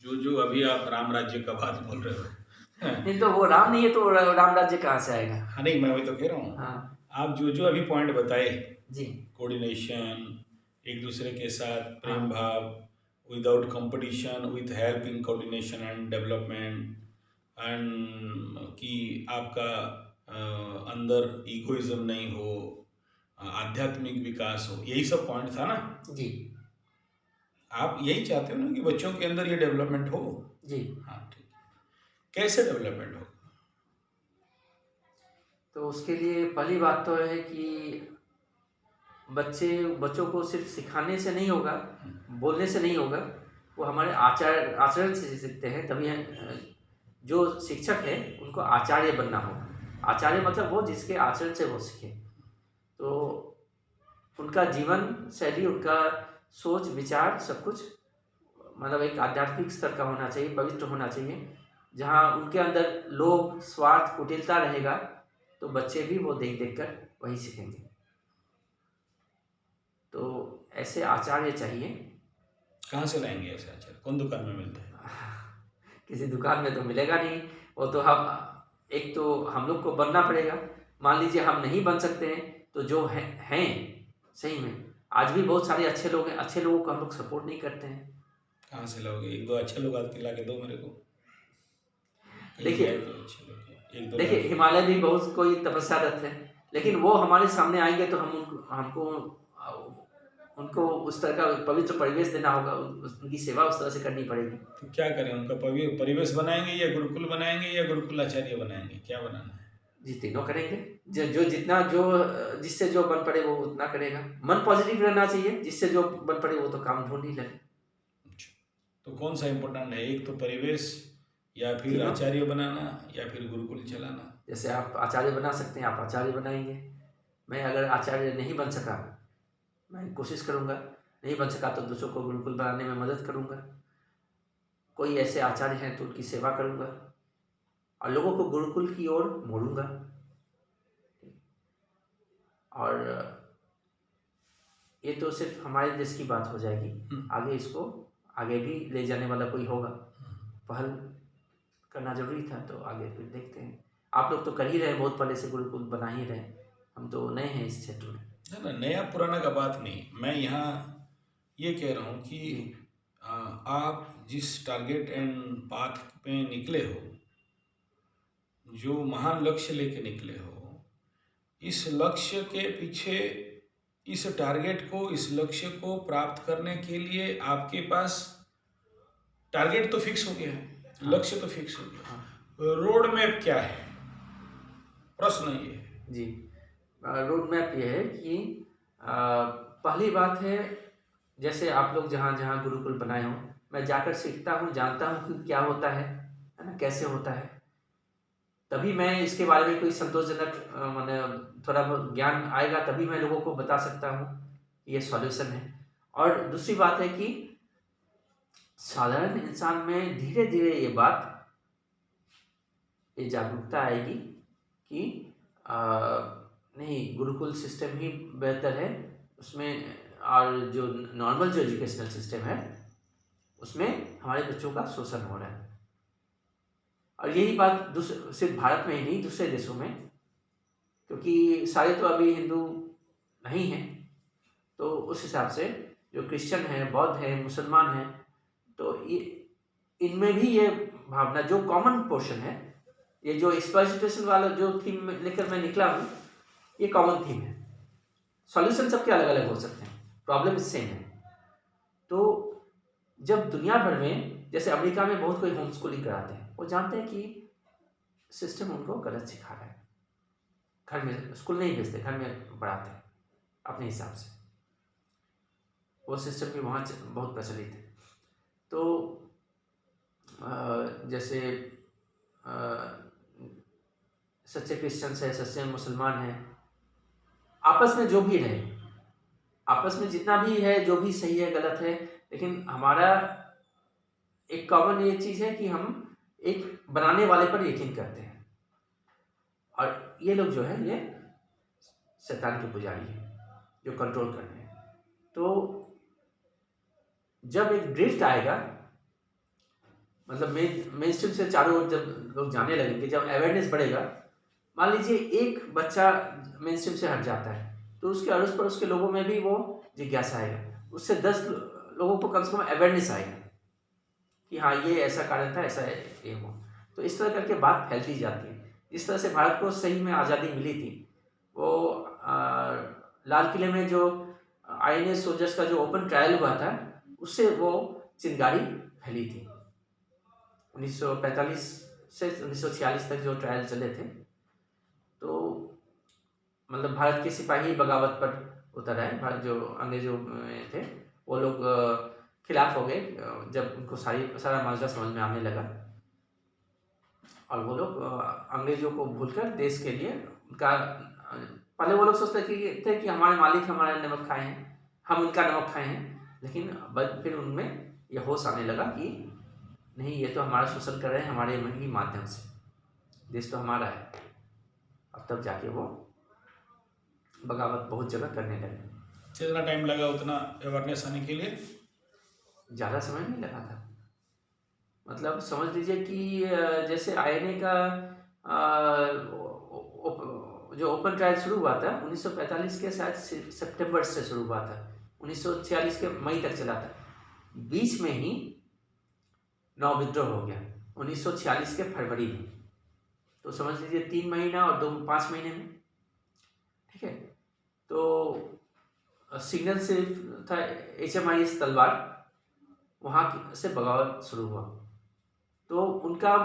जो अभी आप राम राज्य का बात बोल रहे हो। नहीं तो वो राम नहीं है तो राम राज्य कहाँ से आएगा? हाँ, नहीं मैं वही तो कह रहा हूँ। हाँ आप जो अभी पॉइंट बताए, जी। कोऑर्डिनेशन, एक दूसरे के साथ प्रेम हाँ भाव, without competition, with help in coordination and development, and कि आपका अंदर इगोइज्म नहीं हो, आध्यात्मिक विकास हो, यही सब पॉइंट था ना। जी आप यही चाहते हो ना कि बच्चों के अंदर ये डेवलपमेंट हो। जी। हाँ ठीक है। कैसे डेवलपमेंट हो? तो उसके लिए पहली बात तो है कि बच्चों को सिर्फ सिखाने से नहीं होगा, बोलने से नहीं होगा, वो हमारे आचरण से सीखते हैं। तभी जो शिक्षक है उनको आचार्य बनना होगा। आचार्य मतलब वो जिसके आचरण से वो सीखे। तो उनका जीवन शैली, उनका सोच विचार सब कुछ मतलब एक आध्यात्मिक स्तर का होना चाहिए, पवित्र होना चाहिए। जहाँ उनके अंदर लोभ स्वार्थ कुटिलता रहेगा तो बच्चे भी वो देख देख कर वही सीखेंगे। तो ऐसे आचार्य चाहिए। कहाँ से लाएंगे ऐसे आचार्य? कौन दुकान में मिलता है? किसी दुकान में तो मिलेगा नहीं। वो तो हम एक तो हम लोग को बनना पड़ेगा। मान लीजिए हम नहीं बन सकते हैं तो जो हैं सही में आज भी बहुत सारे अच्छे लोग हैं, अच्छे लोगों को हम लोग सपोर्ट नहीं करते हैं। कहाँ से लाओगे? एक दो अच्छे लोग आज के ला के दो मेरे को। कहीं है देखिए तो अच्छे लोग, एक दो ला देखिए के दो। हिमालय भी बहुत कोई तपस्यारत है, लेकिन वो हमारे सामने आएंगे तो हम हमको उनको उस तरह का पवित्र परिवेश देना होगा, उनकी सेवा उस तरह से करनी पड़ेगी। तो क्या करें? उनका परिवेश बनाएंगे या गुरुकुल बनाएंगे या गुरुकुल आचार्य बनाएंगे? क्या बनाना है? जी तीनों करेंगे। जो जितना जो जिससे जो बन पड़े वो उतना करेगा। मन पॉजिटिव रहना चाहिए, जिससे जो बन पड़े वो तो काम ढूंढ ही लगे। अच्छा, तो कौन सा इम्पोर्टेंट है? एक तो परिवेश, या फिर तीनों। आचार्य बनाना, या फिर गुरुकुल चलाना? जैसे आप आचार्य बना सकते हैं, आप आचार्य बनाएंगे। मैं अगर आचार्य नहीं बन सका, मैं कोशिश करूंगा। नहीं बन सका तो दूसरों को गुरुकुल बनाने में मदद करूंगा। कोई ऐसे आचार्य हैं तो उनकी सेवा करूंगा और लोगों को गुरुकुल की ओर मोड़ूंगा। और ये तो सिर्फ हमारे देश की बात हो जाएगी। आगे इसको आगे भी ले जाने वाला कोई होगा। पहल करना जरूरी था तो आगे फिर देखते हैं। आप लोग तो कर ही रहे हैं, बहुत पहले से गुरुकुल बना ही रहे हैं। हम तो नए हैं इस क्षेत्र में। ना ना, नया पुराना का बात नहीं, मैं यहाँ ये कह रहा हूँ कि जी आप जिस टारगेट एंड पाथ पे निकले हो, जो महान लक्ष्य लेके निकले हो, इस लक्ष्य के पीछे, इस टारगेट को, इस लक्ष्य को प्राप्त करने के लिए आपके पास टारगेट तो फिक्स हो गया है, हाँ लक्ष्य तो फिक्स हो गया, हाँ रोड मैप क्या है? प्रश्न ये है। जी। रोड मैप ये है कि पहली बात है, जैसे आप लोग जहाँ जहाँ गुरुकुल बनाए हो, मैं जाकर सीखता हूँ, जानता हूँ कि क्या होता है ना, कैसे होता है। तभी मैं इसके बारे में कोई संतोषजनक माने थोड़ा बहुत ज्ञान आएगा, तभी मैं लोगों को बता सकता हूँ कि ये सॉल्यूशन है। और दूसरी बात है कि साधारण इंसान में धीरे धीरे ये जागरूकता आएगी कि आ, नहीं, गुरुकुल सिस्टम ही बेहतर है उसमें। और जो नॉर्मल जो एजुकेशनल सिस्टम है उसमें हमारे बच्चों का शोषण हो रहा है। और यही बात सिर्फ भारत में ही नहीं, दूसरे देशों में, क्योंकि सारे तो अभी हिंदू नहीं हैं। तो उस हिसाब से जो क्रिश्चियन है, बौद्ध है, मुसलमान है, तो ये इनमें भी ये भावना जो कॉमन पोर्शन है, ये जो एक्सप्लॉइटेशन वाला जो थीम लेकर मैं निकला हूँ, ये कॉमन थीम है। सॉल्यूशन सबके अलग अलग हो सकते हैं, प्रॉब्लम सेम है। तो जब दुनिया भर में, जैसे अमेरिका में बहुत कोई होम स्कूलिंग कराते हैं, वो जानते हैं कि सिस्टम उनको गलत सिखा रहा है। घर में स्कूल नहीं भेजते, घर में पढ़ाते हैं अपने हिसाब से। वो सिस्टम भी वहाँ बहुत प्रचलित है। तो जैसे सच्चे क्रिश्चियंस है, सच्चे मुसलमान हैं, आपस में जो भी रहे, आपस में जितना भी है, जो भी सही है गलत है, लेकिन हमारा एक कॉमन ये चीज़ है कि हम एक बनाने वाले पर यकीन करते हैं। और ये लोग जो है ये शैतान के पुजारी हैं जो कंट्रोल कर रहे हैं। तो जब एक ड्रिफ्ट आएगा मतलब मेन स्ट्रीम से चारों ओर जब लोग जाने लगेंगे, जब अवेयरनेस बढ़ेगा, मान लीजिए एक बच्चा मेन स्ट्रीम से हट जाता है तो उसके अड़ोस पड़ोस के लोगों में भी वो जिज्ञासा आएगा, उससे 10 लोगों को कम से कम अवेयरनेस आएगा कि हाँ ये ऐसा कारण था, ऐसा है ये वो। तो इस तरह करके बात फैलती जाती है। जिस तरह से भारत को सही में आज़ादी मिली थी, वो लाल किले में जो INA सोल्जर्स का जो ओपन ट्रायल हुआ था, उससे वो चिंगारी फैली थी। 1945 से 1946 तक जो ट्रायल चले थे, तो मतलब भारत के सिपाही बगावत पर उतर आए। भारत जो अंग्रेजों में थे वो लोग खिलाफ हो गए जब उनको सारा माजरा समझ में आने लगा, और वो लोग अंग्रेजों को भूलकर देश के लिए उनका पहले वो लोग सोचते थे कि हमारे मालिक हमारा नमक खाए हैं, हम उनका नमक खाए हैं, लेकिन फिर उनमें यह होश आने लगा कि नहीं, ये तो हमारा शोषण कर रहे हैं हमारे ही माध्यम से, देश तो हमारा है। अब तब जाके वो बगावत बहुत जगह करने लगे। कितना टाइम लगा उतना अवेयरनेस आने के लिए? ज़्यादा समय नहीं लगा था। मतलब समझ लीजिए कि जैसे INA का जो ओपन ट्रायल शुरू हुआ था 1945 के शायद सितंबर से शुरू हुआ था, 1946 के मई तक चला था। बीच में ही नौ विद्रोह हो गया 1946 के फरवरी में। तो समझ लीजिए 3 महीना और 5 महीने में, ठीक है। तो सिग्नल से था HMIS तलवार, वहाँ से बगावत शुरू हुआ। तो उनका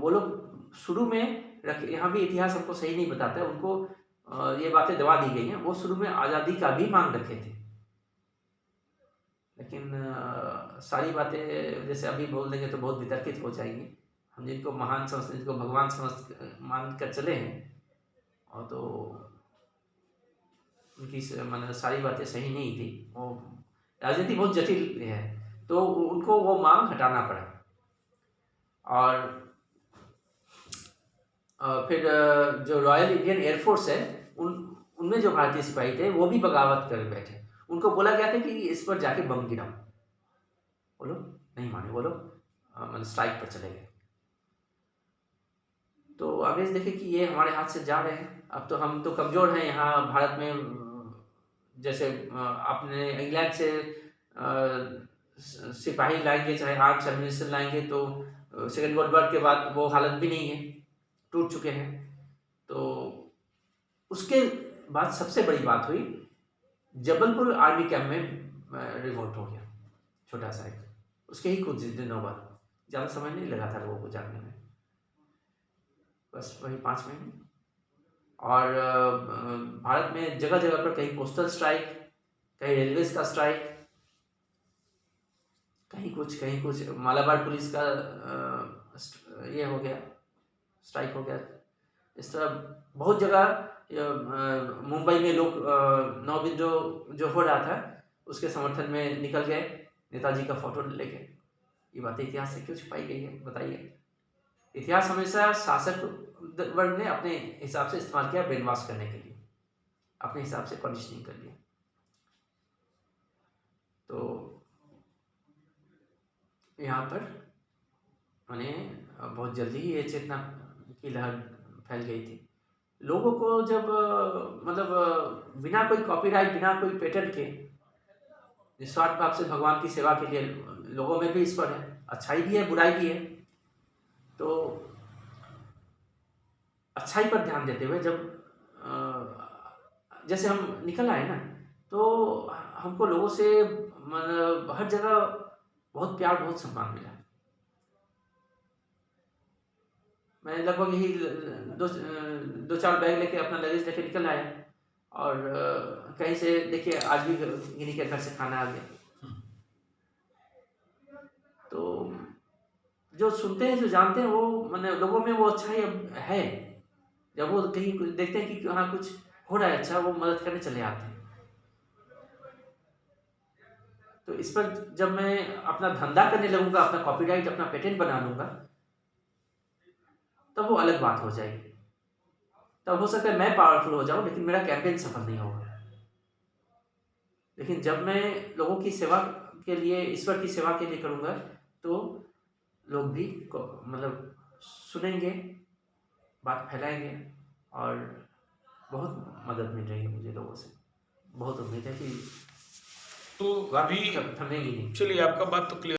वो लोग शुरू में यहाँ भी इतिहास हमको सही नहीं बताता है, उनको ये बातें दबा दी गई हैं। वो शुरू में आज़ादी का भी मांग रखे थे, लेकिन सारी बातें जैसे अभी बोल देंगे तो बहुत वितर्कित हो जाएंगी। हम जिनको महान समझते, जिनको भगवान मान कर चले हैं, और तो उनकी मतलब सारी बातें सही नहीं थी। वो राजनीति बहुत जटिल है, तो उनको वो मांग हटाना पड़ा। और फिर जो रॉयल इंडियन एयरफोर्स है, उनमें जो भारतीय सिपाही थे वो भी बगावत कर बैठे। उनको बोला गया था कि इस पर जाके बम गिराओ, वो लोग नहीं माने, वो लोग मतलब स्ट्राइक पर चले गए। तो अंग्रेज देखे कि ये हमारे हाथ से जा रहे हैं, अब तो हम तो कमज़ोर हैं यहाँ भारत में। जैसे अपने इंग्लैंड से सिपाही लाएंगे, चाहे आर्म्स एम्यूनिशन लाएंगे, तो सेकेंड वर्ल्ड वॉर के बाद वो हालत भी नहीं है, टूट चुके हैं। तो उसके बाद सबसे बड़ी बात हुई, जबलपुर आर्मी कैंप में रिवोल्ट हो गया, छोटा सा एक, उसके ही कुछ दिनों बाद, ज़्यादा समय नहीं लगा था लोगों को जागने में, बस वही 5 महीने। और भारत में जगह जगह पर कहीं पोस्टल स्ट्राइक, कहीं रेलवेज का स्ट्राइक, कहीं कुछ मालाबार पुलिस का ये हो गया, स्ट्राइक हो गया। इस तरह बहुत जगह मुंबई में लोग नौ विद्रोह जो हो रहा था उसके समर्थन में निकल गए, नेताजी का फोटो लेके। ये बातें इतिहास से क्यों छुपाई गई है, बताइए। इतिहास हमेशा शासक वर्ग ने अपने हिसाब से इस्तेमाल किया, ब्रेन वॉश करने के लिए, अपने हिसाब से कंडीशनिंग कर लिया। तो यहाँ पर मैंने बहुत जल्दी ही ये चेतना की लहर फैल गई थी। लोगों को जब मतलब बिना कोई कॉपीराइट, बिना कोई पेटेंट के निस्वार्थ भाव से भगवान की सेवा के लिए, लोगों में भी ईश्वर है, अच्छाई भी है बुराई भी है, तो अच्छाई पर ध्यान देते हुए जब जैसे हम निकल आए ना, तो हमको लोगों से मतलब हर जगह बहुत प्यार, बहुत सम्मान मिला। मैं लगभग यही 2-4 बैग लेके, अपना लगेज लेके निकल आया, और कहीं से देखिए आज भी गिनी के घर से खाना आ गया। तो जो सुनते हैं, जो जानते हैं, वो मतलब लोगों में वो अच्छाई अब है। जब वो कहीं देखते हैं कि हाँ कुछ हो रहा है अच्छा, वो मदद करने चले आते हैं। तो इस पर जब मैं अपना धंधा करने लगूंगा, अपना कॉपीराइट, अपना पेटेंट बना लूंगा, तब वो अलग बात हो जाएगी। तब हो सकता है मैं पावरफुल हो जाऊं, लेकिन मेरा कैंपेन सफल नहीं होगा। लेकिन जब मैं लोगों की सेवा के लिए, ईश्वर की सेवा के लिए करूंगा, तो लोग भी मतलब सुनेंगे, बात फैलाएंगे और बहुत मदद मिल रही है मुझे लोगों से। बहुत उम्मीद है कि तो बात अभी थमेगी नहीं। चलिए, आपका बात तो क्लियर